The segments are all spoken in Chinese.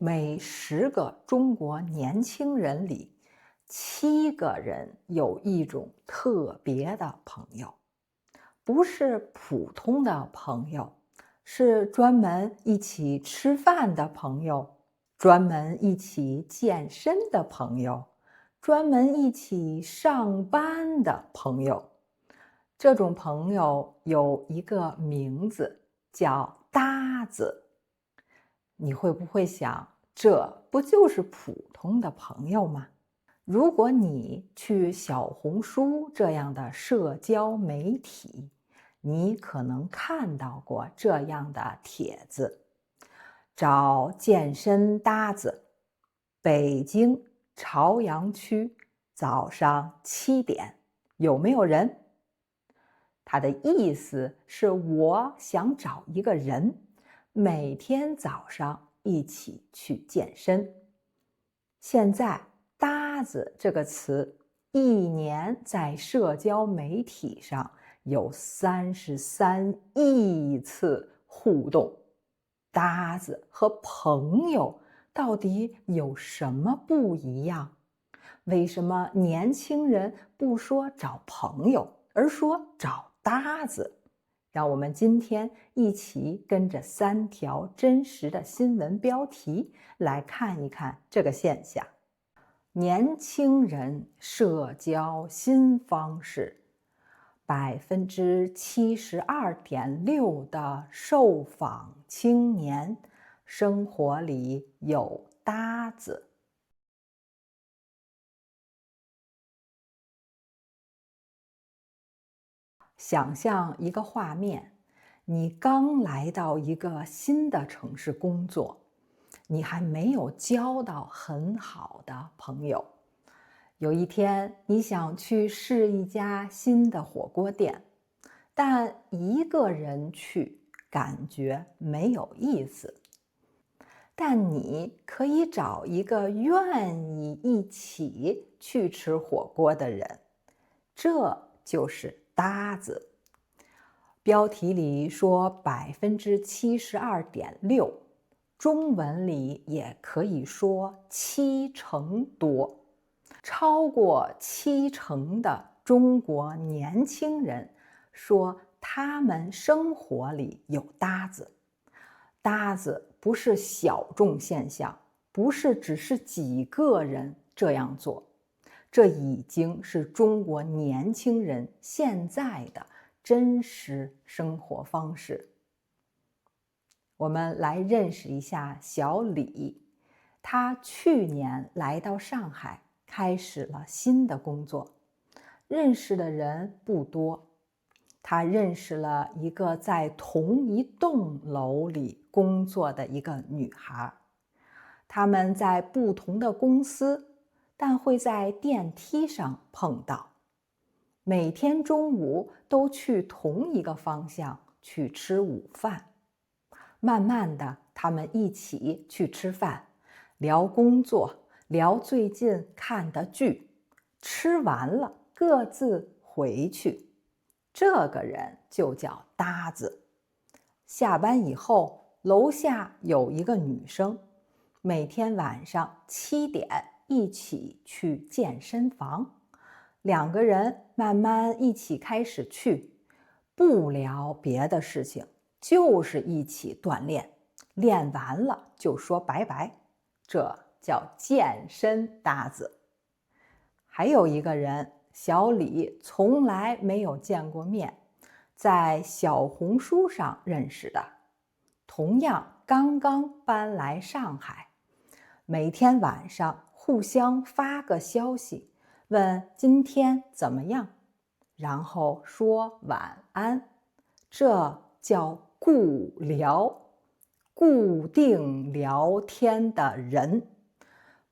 每10个中国年轻人里，7个人有一种特别的朋友，不是普通的朋友，是专门一起吃饭的朋友，专门一起健身的朋友，专门一起上班的朋友。这种朋友有一个名字，叫搭子。你会不会想，这不就是普通的朋友吗？如果你去小红书这样的社交媒体，你可能看到过这样的帖子：找健身搭子，北京朝阳区早上7点，有没有人？他的意思是我想找一个人，每天早上一起去健身。现在搭子这个词一年在社交媒体上有33亿次互动。搭子和朋友到底有什么不一样？为什么年轻人不说找朋友，而说找搭子？让我们今天一起跟着3条真实的新闻标题来看一看这个现象。年轻人社交新方式，72.6%的受访青年生活里有搭子。想象一个画面，你刚来到一个新的城市工作，你还没有交到很好的朋友。有一天，你想去试一家新的火锅店，但一个人去感觉没有意思。但你可以找一个愿意一起去吃火锅的人，这就是搭子。标题里说72.6%，中文里也可以说70%多。超过70%的中国年轻人说他们生活里有搭子。搭子不是小众现象，不是只是几个人这样做，这已经是中国年轻人现在的真实生活方式。我们来认识一下小李，他去年来到上海，开始了新的工作，认识的人不多。他认识了一个在同一栋楼里工作的一个女孩，他们在不同的公司，但会在电梯上碰到。每天中午都去同一个方向去吃午饭。慢慢的，他们一起去吃饭，聊工作，聊最近看的剧，吃完了各自回去。这个人就叫搭子。下班以后，楼下有一个女生，每天晚上7点一起去健身房。2个人慢慢一起开始去，不聊别的事情，就是一起锻炼，练完了就说拜拜，这叫健身搭子。还有一个人，小李从来没有见过面，在小红书上认识的，同样刚刚搬来上海，每天晚上互相发个消息，问今天怎么样，然后说晚安，这叫固聊，固定聊天的人，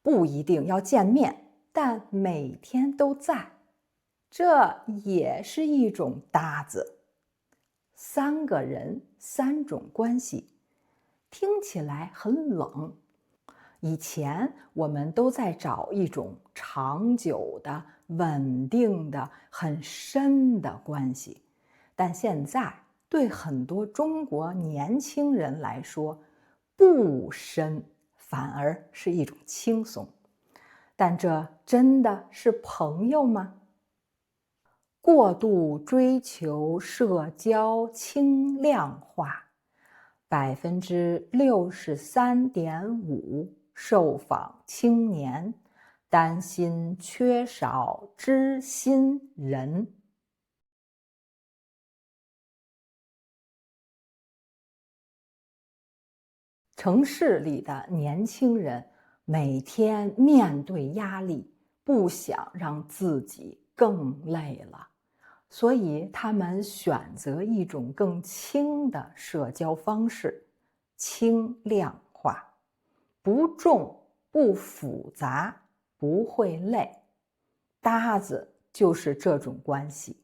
不一定要见面，但每天都在，这也是一种搭子。3个人，3种关系，听起来很冷。以前我们都在找一种长久的、稳定的、很深的关系，但现在对很多中国年轻人来说，不深反而是一种轻松。但这真的是朋友吗？过度追求社交轻量化，63.5%受访青年担心缺少知心人。城市里的年轻人每天面对压力，不想让自己更累了，所以他们选择一种更轻的社交方式，轻量化，不重不复杂，不会累。搭子就是这种关系。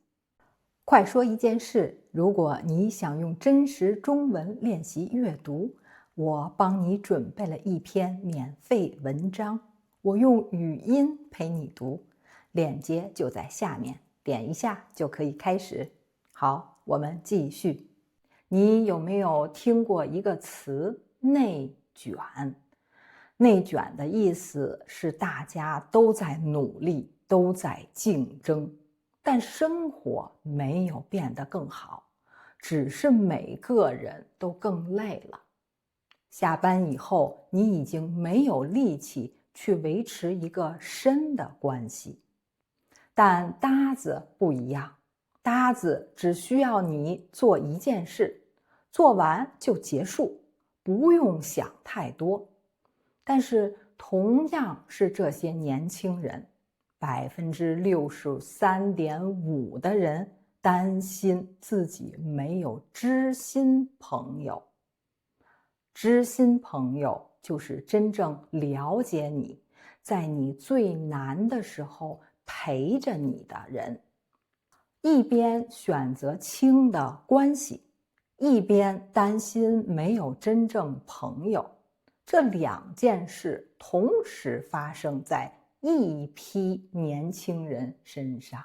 快说一件事，如果你想用真实中文练习阅读，我帮你准备了一篇免费文章，我用语音陪你读，链接就在下面，点一下就可以开始。好，我们继续。你有没有听过一个词“内卷”？内卷的意思是大家都在努力，都在竞争，但生活没有变得更好，只是每个人都更累了。下班以后，你已经没有力气去维持一个深的关系。但搭子不一样，搭子只需要你做一件事，做完就结束，不用想太多。但是同样是这些年轻人，63.5%的人担心自己没有知心朋友。知心朋友就是真正了解你，在你最难的时候陪着你的人。一边选择轻的关系，一边担心没有真正朋友，这两件事同时发生在一批年轻人身上。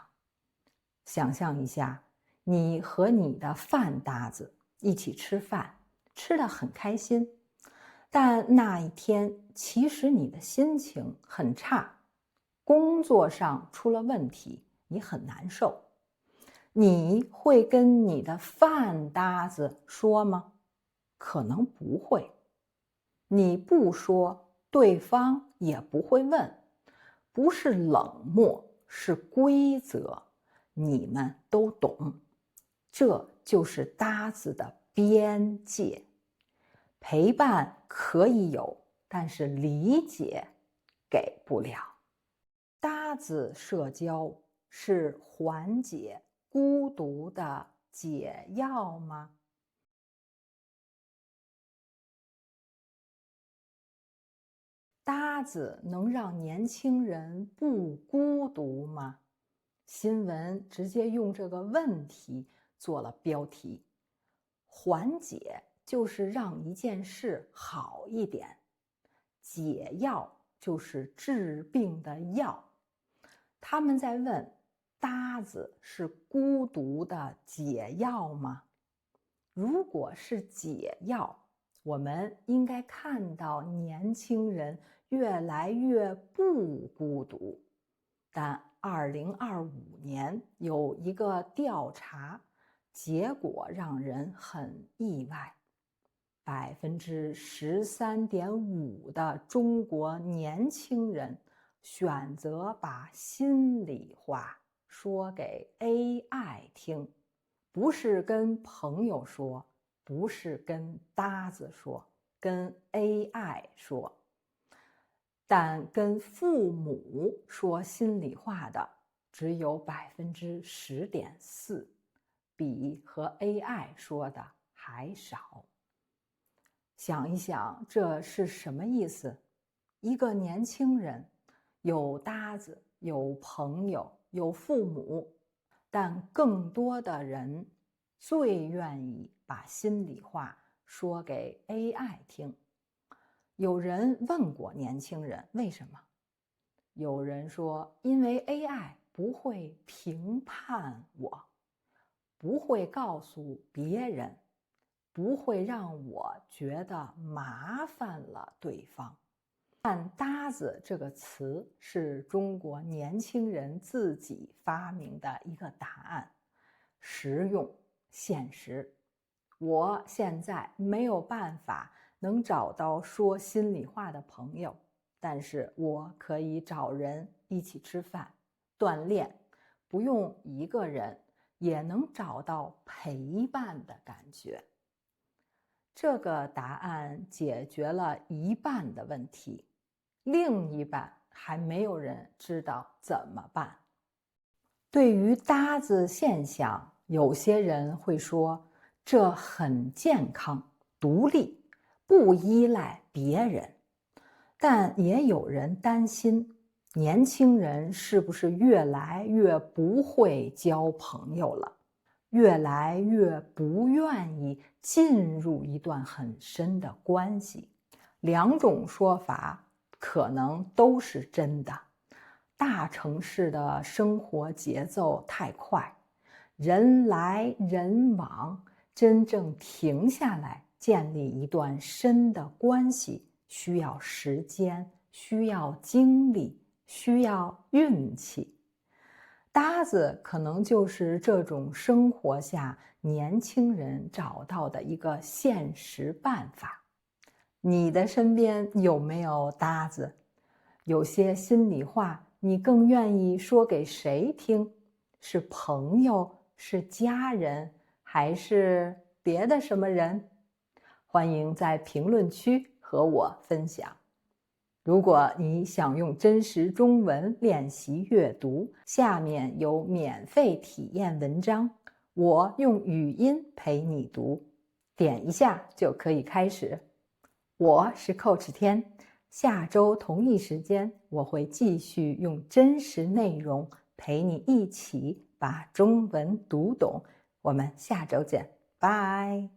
想象一下，你和你的饭搭子一起吃饭，吃得很开心，但那一天其实你的心情很差，工作上出了问题，你很难受。你会跟你的饭搭子说吗？可能不会。你不说，对方也不会问。不是冷漠，是规则，你们都懂。这就是搭子的边界。陪伴可以有，但是理解给不了。搭子社交是缓解孤独的解药吗？搭子能让年轻人不孤独吗？新闻直接用这个问题做了标题。缓解就是让一件事好一点，解药就是治病的药。他们在问，搭子是孤独的解药吗？如果是解药，我们应该看到年轻人越来越不孤独。但2025年有一个调查，结果让人很意外，13.5%的中国年轻人选择把心里话说给 AI 听，不是跟朋友说，不是跟搭子说，跟 AI 说。但跟父母说心里话的只有10.4%，比和 AI 说的还少。想一想，这是什么意思？一个年轻人有搭子，有朋友，有父母，但更多的人最愿意把心里话说给 AI 听。有人问过年轻人为什么？有人说，因为 AI 不会评判我，不会告诉别人，不会让我觉得麻烦了对方。但搭子这个词是中国年轻人自己发明的一个答案，实用现实。我现在没有办法能找到说心里话的朋友，但是我可以找人一起吃饭、锻炼，不用一个人也能找到陪伴的感觉。这个答案解决了一半的问题，另一半还没有人知道怎么办。对于搭子现象，有些人会说这很健康、独立，不依赖别人。但也有人担心，年轻人是不是越来越不会交朋友了，越来越不愿意进入一段很深的关系？两种说法可能都是真的。大城市的生活节奏太快，人来人往，真正停下来建立一段深的关系，需要时间，需要精力，需要运气。搭子可能就是这种生活下年轻人找到的一个现实办法。你的身边有没有搭子？有些心里话，你更愿意说给谁听？是朋友，是家人，还是别的什么人？欢迎在评论区和我分享。如果你想用真实中文练习阅读，下面有免费体验文章，我用语音陪你读，点一下就可以开始。我是 Coach 天，下周同一时间我会继续用真实内容陪你一起把中文读懂。我们下周见，拜。